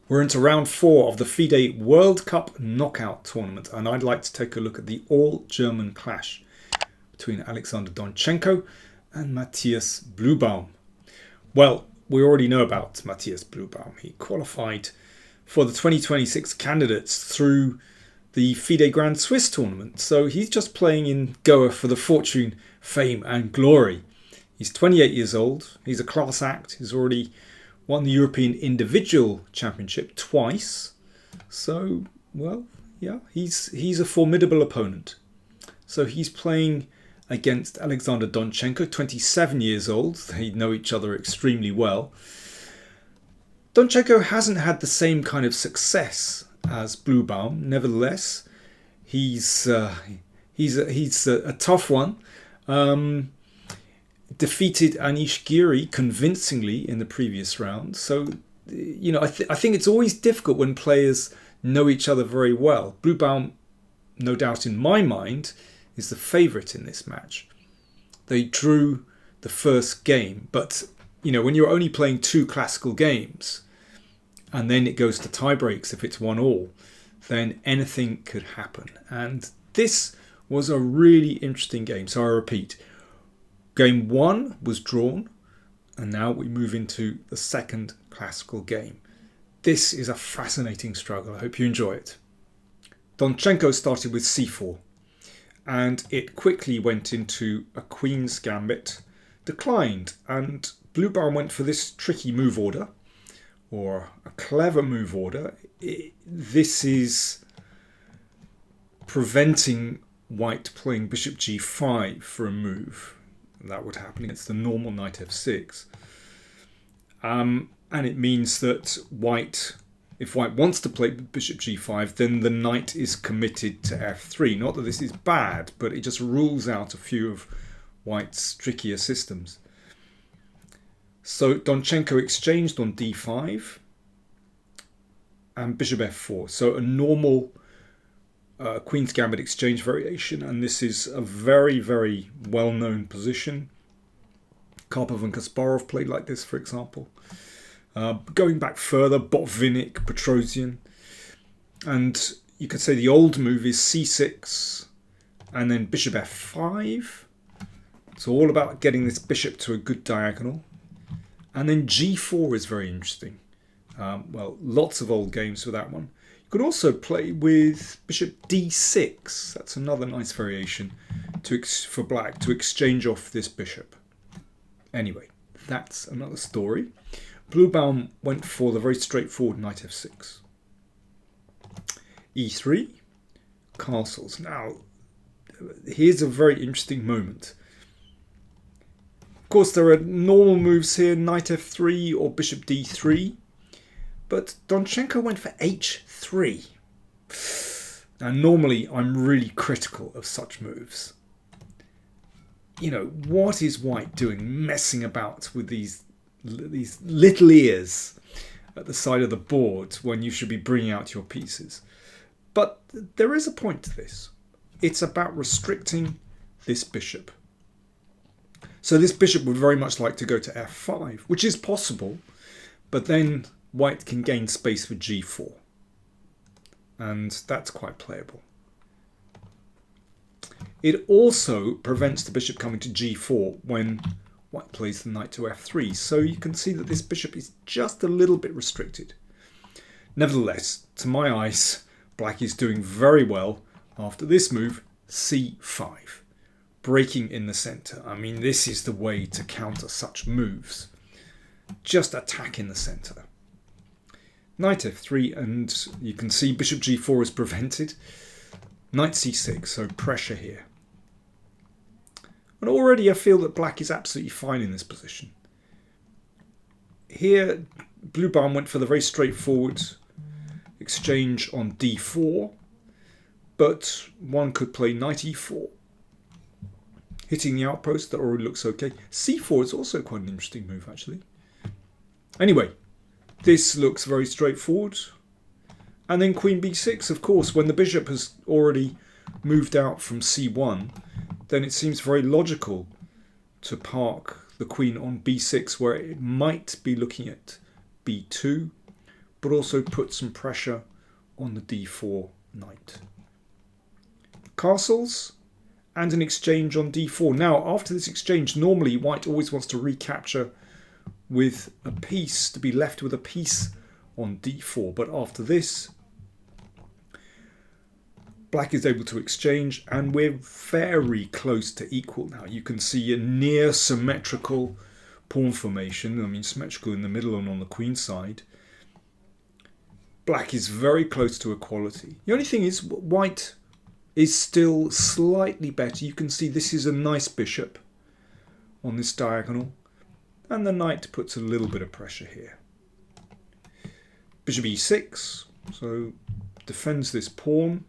We're into round 4 of the FIDE World Cup knockout tournament, and I'd like to take a look at the all-German clash between Alexander Donchenko and Matthias Blübaum. Well, we already know about Matthias Blübaum. He qualified for the 2026 candidates through the FIDE Grand Swiss tournament, so he's just playing in Goa for the fortune, fame and glory. He's 28 years old, he's a class act, he's already won the European Individual Championship twice. So, well, yeah, he's a formidable opponent. So he's playing against Alexander Donchenko, 27 years old. They know each other extremely well. Donchenko hasn't had the same kind of success as Blübaum. Nevertheless, he's a tough one. Defeated Anish Giri convincingly in the previous round. So, I think it's always difficult when players know each other very well. Blübaum, no doubt in my mind, is the favourite in this match. They drew the first game, but when you're only playing 2 classical games and then it goes to tie breaks if it's 1-1, then anything could happen. And this was a really interesting game. So I repeat, Game 1 was drawn, and now we move into the second classical game. This is a fascinating struggle. I hope you enjoy it. Donchenko started with c4, and it quickly went into a queen's gambit, declined, and Blübaum went for this tricky move order, or a clever move order. This is preventing white playing bishop g5 for a move. That would happen against the normal knight f6. And it means that if white wants to play bishop g5, then the knight is committed to f3. Not that this is bad, but it just rules out a few of white's trickier systems. So Donchenko exchanged on d5 and bishop f4. So a normal Queen's Gambit exchange variation, and this is a very, very well-known position. Karpov and Kasparov played like this, for example. Going back further, Botvinnik, Petrosian. And you could say the old move is c6 and then bishop f5. It's all about getting this bishop to a good diagonal. And then g4 is very interesting. Well, lots of old games for that one. You could also play with bishop d6. That's another nice variation for black to exchange off this bishop. Anyway, that's another story. Blübaum went for the very straightforward knight f6. e3, castles. Now, here's a very interesting moment. Of course, there are normal moves here, knight f3 or bishop d3. But Donchenko went for h3. Now, normally I'm really critical of such moves. What is white doing messing about with these little ears at the side of the board when you should be bringing out your pieces? But there is a point to this. It's about restricting this bishop. So this bishop would very much like to go to f5, which is possible, but then white can gain space for g4, and that's quite playable. It also prevents the bishop coming to g4 when white plays the knight to f3, so you can see that this bishop is just a little bit restricted. Nevertheless, to my eyes, black is doing very well after this move, c5, breaking in the center. I mean, this is the way to counter such moves. Just attack in the center. Knight f3, and you can see bishop g4 is prevented. Knight c6, so pressure here. And already I feel that black is absolutely fine in this position. Here, Blübaum went for the very straightforward exchange on d4, but one could play knight e4. Hitting the outpost, that already looks okay. c4 is also quite an interesting move, actually. Anyway, this looks very straightforward. And then queen b6, of course, when the bishop has already moved out from c1, then it seems very logical to park the queen on b6, where it might be looking at b2. but also put some pressure on the d4 knight. Castles and an exchange on d4. Now, after this exchange, normally white always wants to recapture with a piece, to be left with a piece on d4. But after this, black is able to exchange, and we're very close to equal now. You can see a near symmetrical pawn formation. I mean, symmetrical in the middle and on the queen side. Black is very close to equality. The only thing is, white is still slightly better. You can see this is a nice bishop on this diagonal, and the knight puts a little bit of pressure here. Bishop e6, so defends this pawn.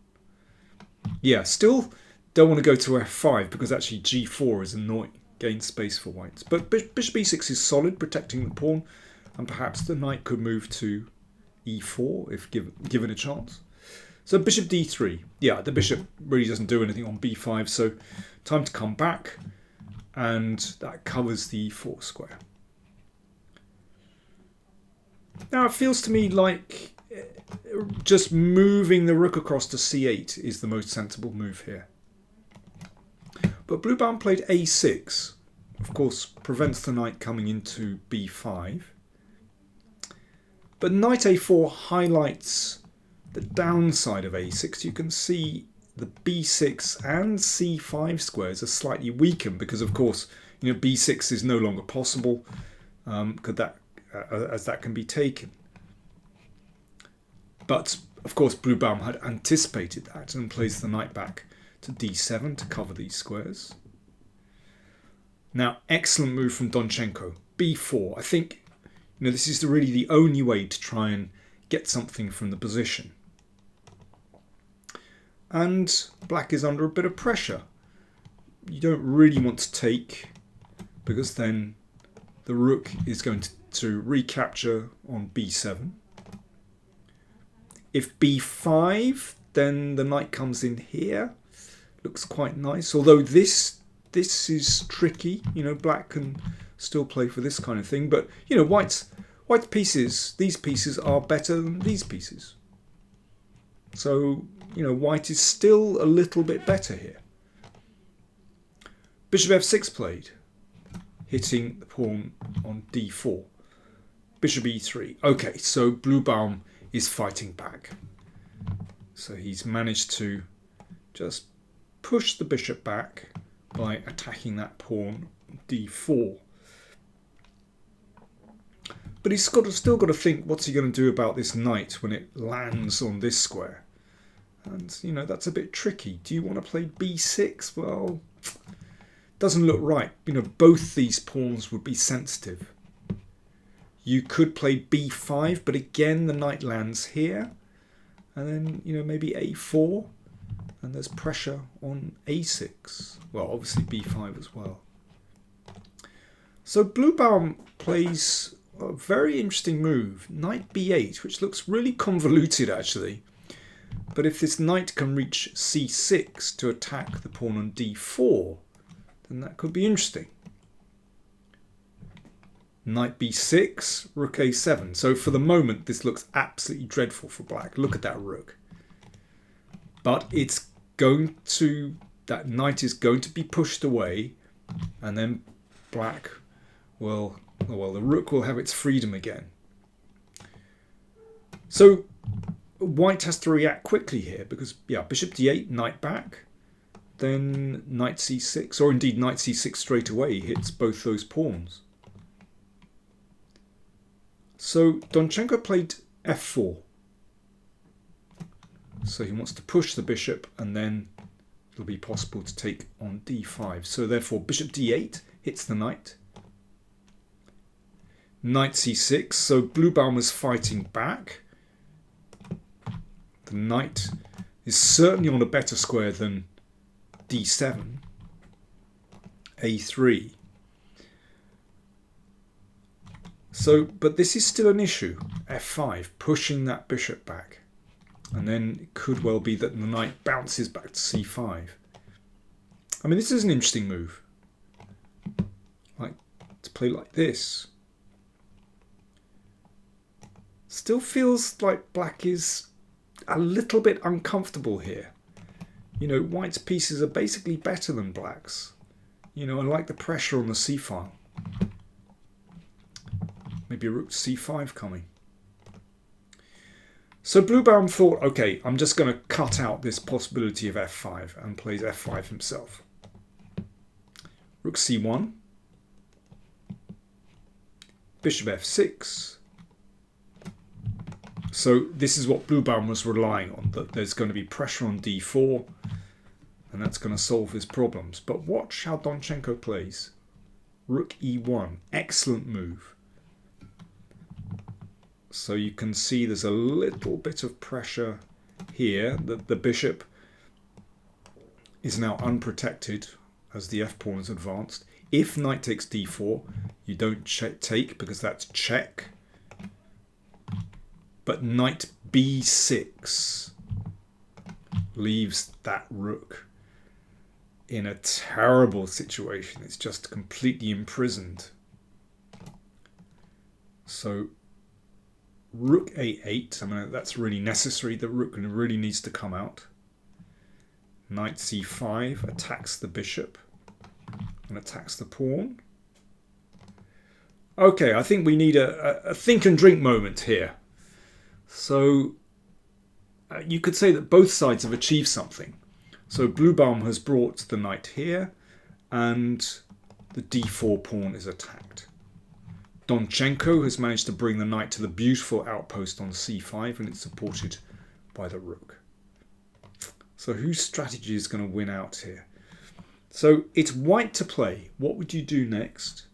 Yeah, still don't want to go to f5 because actually g4 is annoying, gains space for whites. But bishop e6 is solid, protecting the pawn, and perhaps the knight could move to e4 if given a chance. So bishop d3. Yeah, the bishop really doesn't do anything on b5, so time to come back, and that covers the e4 square. Now it feels to me like just moving the rook across to c8 is the most sensible move here. But Blübaum played a6, of course prevents the knight coming into b5. But knight a4 highlights the downside of a6. You can see the b6 and c5 squares are slightly weakened because, of course, b6 is no longer possible as that can be taken. But, of course, Blübaum had anticipated that and plays the knight back to d7 to cover these squares. Now, excellent move from Donchenko. b4. I think this is really the only way to try and get something from the position. And black is under a bit of pressure. You don't really want to take, because then the rook is going to recapture on b7. If b5, then the knight comes in here. Looks quite nice, although this is tricky. Black can still play for this kind of thing, but white's pieces, these pieces are better than these pieces. So white is still a little bit better here. Bishop f6 played, hitting the pawn on d4. Bishop e3. Okay, so Blübaum is fighting back. So he's managed to just push the bishop back by attacking that pawn d4. But he's still got to think, what's he going to do about this knight when it lands on this square? And, that's a bit tricky. Do you want to play b6? Well, doesn't look right. Both these pawns would be sensitive. You could play b5, but again, the knight lands here. And then, maybe a4. And there's pressure on a6. Well, obviously b5 as well. So Blübaum plays a very interesting move, knight b8, which looks really convoluted actually. But if this knight can reach c6 to attack the pawn on d4, then that could be interesting. Knight b6, rook a7. So for the moment, this looks absolutely dreadful for black. Look at that rook. But that knight is going to be pushed away, and then black will, the rook will have its freedom again. So white has to react quickly here because, bishop d8, knight back, then knight c6, or indeed knight c6 straight away hits both those pawns. So Donchenko played f4. So he wants to push the bishop, and then it'll be possible to take on d5. So therefore bishop d8 hits the knight. Knight c6, so Blübaum is fighting back. The knight is certainly on a better square than d7. a3. So, but this is still an issue. f5, pushing that bishop back. And then it could well be that the knight bounces back to c5. I mean, this is an interesting move. Like, to play like this. Still feels like black is a little bit uncomfortable here. You know, white's pieces are basically better than black's. You know, I like the pressure on the c-file. Maybe a rook to c5 coming. So Blübaum thought, okay, I'm just going to cut out this possibility of f5 and plays f5 himself. Rook c1. Bishop f6. So this is what Blübaum was relying on, that there's going to be pressure on d4 and that's going to solve his problems. But watch how Donchenko plays. Rook e1, excellent move. So you can see there's a little bit of pressure here, that the bishop is now unprotected as the f-pawn is advanced. If knight takes d4, you don't take because that's check. But knight b6 leaves that rook in a terrible situation. It's just completely imprisoned. So rook a8, I mean, that's really necessary. The rook really needs to come out. Knight c5 attacks the bishop and attacks the pawn. Okay, I think we need a think and drink moment here. So you could say that both sides have achieved something. So Blübaum has brought the knight here and the d4 pawn is attacked. Donchenko has managed to bring the knight to the beautiful outpost on c5 and it's supported by the rook. So whose strategy is going to win out here? So it's white to play. What would you do next?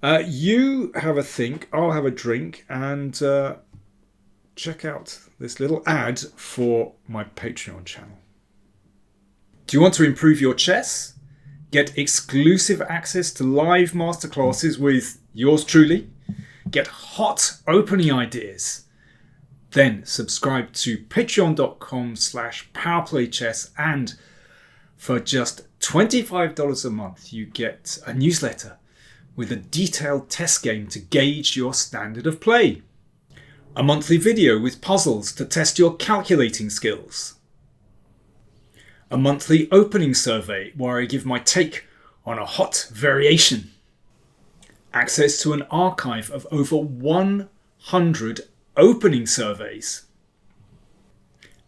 You have a think, I'll have a drink, and check out this little ad for my Patreon channel. Do you want to improve your chess? Get exclusive access to live masterclasses with yours truly? Get hot opening ideas? Then subscribe to patreon.com/PowerPlayChess, and for just $25 a month you get a newsletter with a detailed test game to gauge your standard of play. A monthly video with puzzles to test your calculating skills. A monthly opening survey where I give my take on a hot variation. Access to an archive of over 100 opening surveys.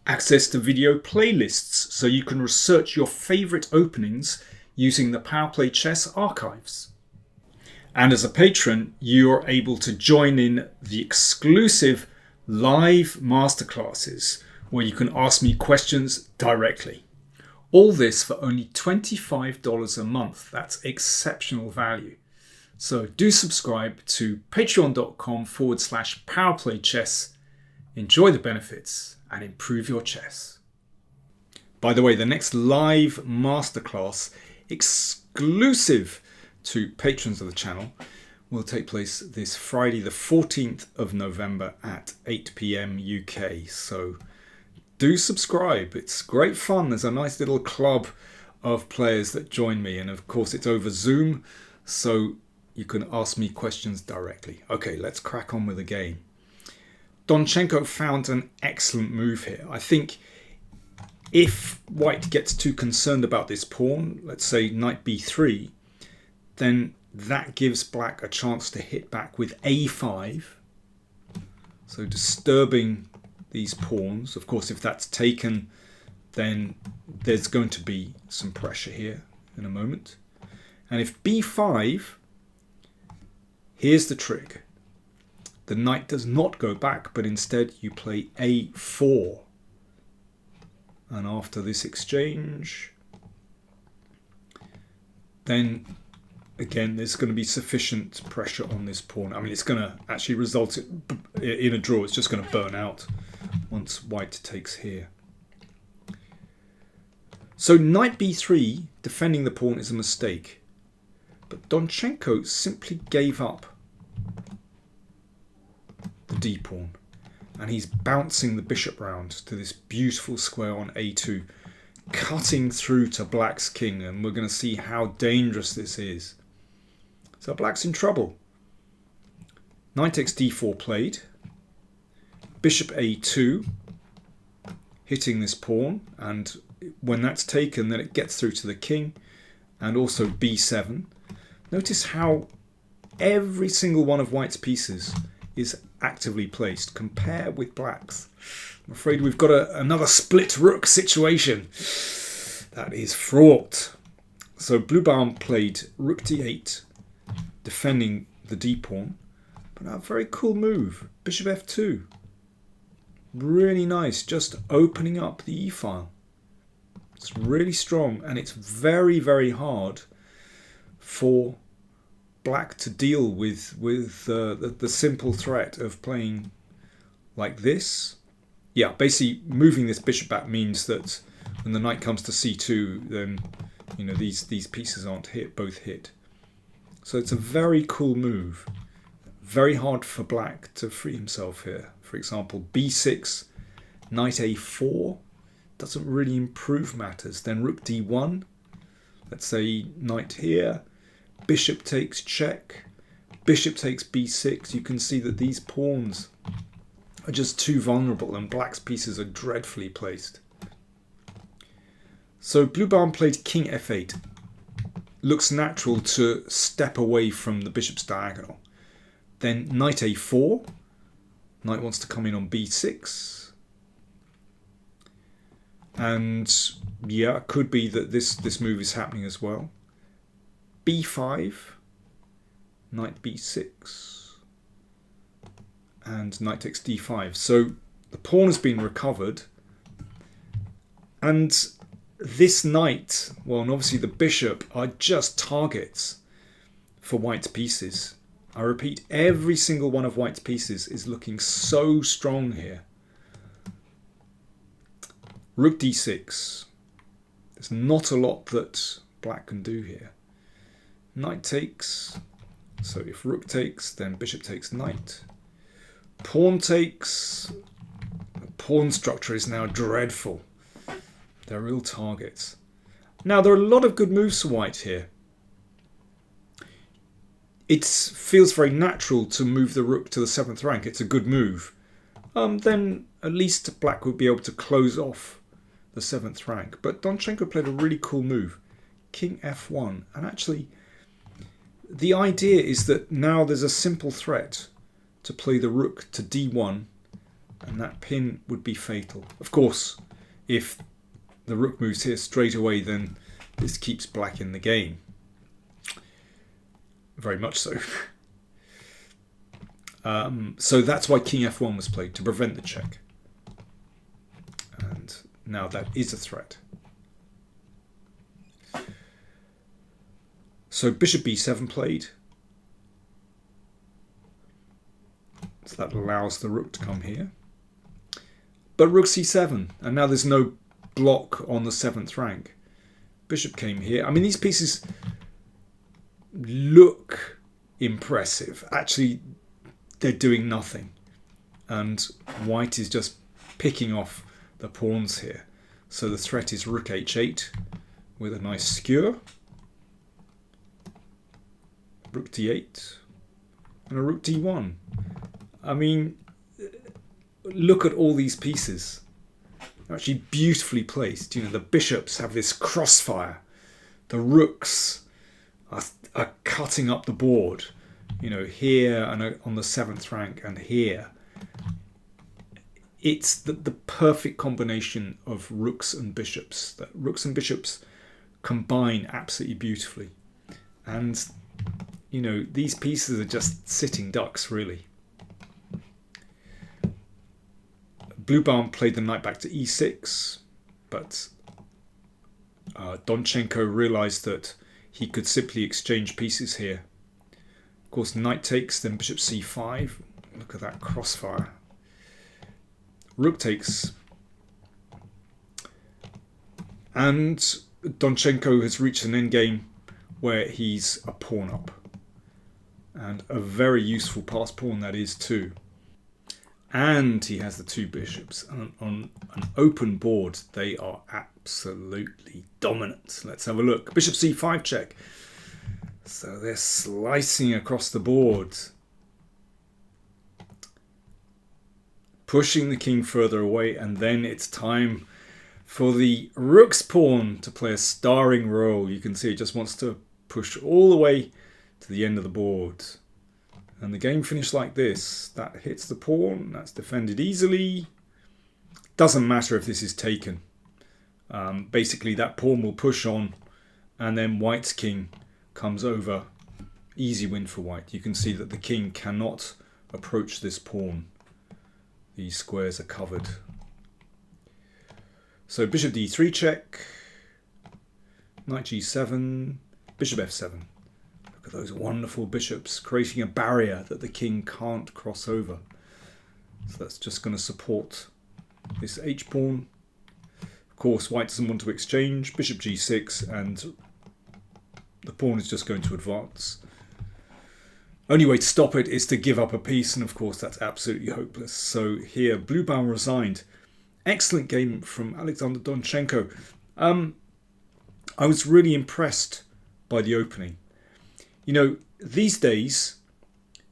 Access to video playlists so you can research your favourite openings using the PowerPlayChess archives. And as a patron, you are able to join in the exclusive live masterclasses where you can ask me questions directly. All this for only $25 a month. That's exceptional value. So do subscribe to patreon.com/PowerPlayChess. Enjoy the benefits and improve your chess. By the way, the next live masterclass exclusive to patrons of the channel will take place this Friday the 14th of November at 8 PM UK. So do subscribe. It's great fun. There's a nice little club of players that join me, and of course it's over Zoom, so you can ask me questions directly. Okay, let's crack on with the game. Donchenko found an excellent move here. I think if white gets too concerned about this pawn, let's say knight b3, then that gives black a chance to hit back with a5. So disturbing these pawns. Of course, if that's taken, then there's going to be some pressure here in a moment. And if b5, here's the trick. The knight does not go back, but instead you play a4. And after this exchange, then again, there's going to be sufficient pressure on this pawn. I mean, it's going to actually result in a draw. It's just going to burn out once white takes here. So knight b3, defending the pawn, is a mistake. But Donchenko simply gave up the d pawn. And he's bouncing the bishop round to this beautiful square on a2, cutting through to black's king. And we're going to see how dangerous this is. So black's in trouble. Knight takes d4 played. bishop a2, hitting this pawn, and when that's taken, then it gets through to the king, and also b7. Notice how every single one of white's pieces is actively placed. Compare with black's. I'm afraid we've got another split rook situation. That is fraught. So Blübaum played rook d8, defending the d pawn. But a very cool move. Bishop f2. Really nice. Just opening up the e-file. It's really strong, and it's very, very hard for black to deal with the simple threat of playing like this. Yeah, basically moving this bishop back means that when the knight comes to c2, then you know these pieces aren't both hit. So it's a very cool move. Very hard for black to free himself here. For example, b6, knight a4 doesn't really improve matters. Then rook d1. Let's say knight here. Bishop takes check. Bishop takes b6. You can see that these pawns are just too vulnerable, and black's pieces are dreadfully placed. So Blübaum played king f8. Looks natural to step away from the bishop's diagonal. Then knight a4. Knight wants to come in on b6. And yeah, it could be that this move is happening as well. b5. Knight b6. And knight takes d5. So the pawn has been recovered. And this knight, well, and obviously the bishop, are just targets for white's pieces. I repeat, every single one of white's pieces is looking so strong here. Rook d6. There's not a lot that black can do here. Knight takes. So if rook takes, then bishop takes knight. Pawn takes. The pawn structure is now dreadful. They're real targets. Now, there are a lot of good moves for white here. It feels very natural to move the rook to the 7th rank. It's a good move. Then at least black would be able to close off the 7th rank. But Donchenko played a really cool move. King f1. And actually, the idea is that now there's a simple threat to play the rook to d1. And that pin would be fatal. Of course, if the rook moves here straight away, then this keeps black in the game. Very much so. So that's why king f1 was played, to prevent the check. And now that is a threat. So bishop b7 played. So that allows the rook to come here. But rook c7, and now there's no block on the 7th rank. Bishop came here. I mean, these pieces look impressive. Actually, they're doing nothing. And white is just picking off the pawns here. So the threat is rook h8 with a nice skewer. Rook d8 and a rook d1. I mean, look at all these pieces. They're actually beautifully placed. You know, the bishops have this crossfire. The rooks are cutting up the board. You know, here and on the 7th rank and here. It's the perfect combination of rooks and bishops. That rooks and bishops combine absolutely beautifully. And, you know, these pieces are just sitting ducks, really. Blübaum played the knight back to e6, but Donchenko realized that he could simply exchange pieces here. Of course, knight takes, then bishop c5. Look at that crossfire. Rook takes. And Donchenko has reached an endgame where he's a pawn up. And a very useful pass pawn that is too. And he has the two bishops. And on an open board, they are absolutely dominant. Let's have a look. Bishop c5 check. So they're slicing across the board. pushing the king further away, and then it's time for the rook's pawn to play a starring role. You can see it just wants to push all the way to the end of the board. And the game finished like this. That hits the pawn, that's defended easily. Doesn't matter if this is taken. Basically that pawn will push on, and then white's king comes over. Easy win for white. You can see that the king cannot approach this pawn. These squares are covered. So bishop d3 check, knight g7, bishop f7. Look at those wonderful bishops creating a barrier that the king can't cross over. So that's just going to support this h-pawn. Of course, white doesn't want to exchange. Bishop g6, and the pawn is just going to advance. Only way to stop it is to give up a piece, and of course that's absolutely hopeless. So here, Blübaum resigned. Excellent game from Alexander Donchenko. I was really impressed by the opening. You know, these days,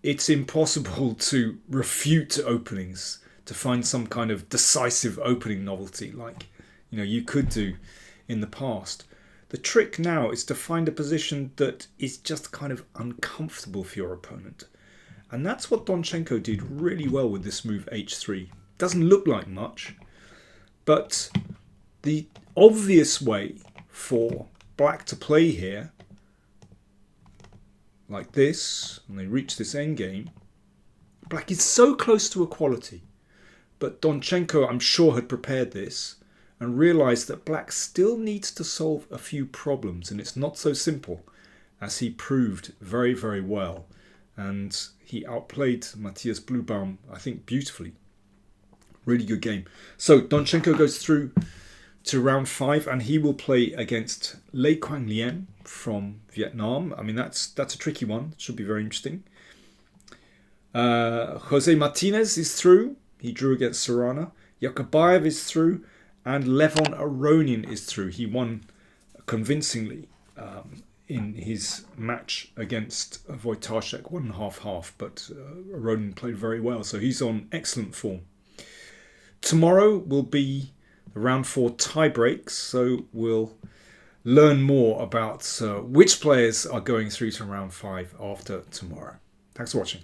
it's impossible to refute openings, to find some kind of decisive opening novelty like, you know, you could do in the past. The trick now is to find a position that is just kind of uncomfortable for your opponent. And that's what Donchenko did really well with this move h3. Doesn't look like much, but the obvious way for black to play here, like this, and they reach this endgame, black is so close to equality. But Donchenko, I'm sure, had prepared this and realised that black still needs to solve a few problems, and it's not so simple, as he proved very, very well. And he outplayed Matthias Blübaum, I think, beautifully. Really good game. So Donchenko goes through to round 5, and he will play against Lê Quang Lien from Vietnam. I mean, that's a tricky one. It should be very interesting. Jose Martinez is through. He drew against Serrana. Yakubayev is through. And Levon Aronin is through. He won convincingly in his match against Wojtaszek, 1.5-1/2. But Aronin played very well, so he's on excellent form. Tomorrow will be the round 4 tie breaks, so we'll learn more about which players are going through to round 5 after tomorrow. Thanks for watching.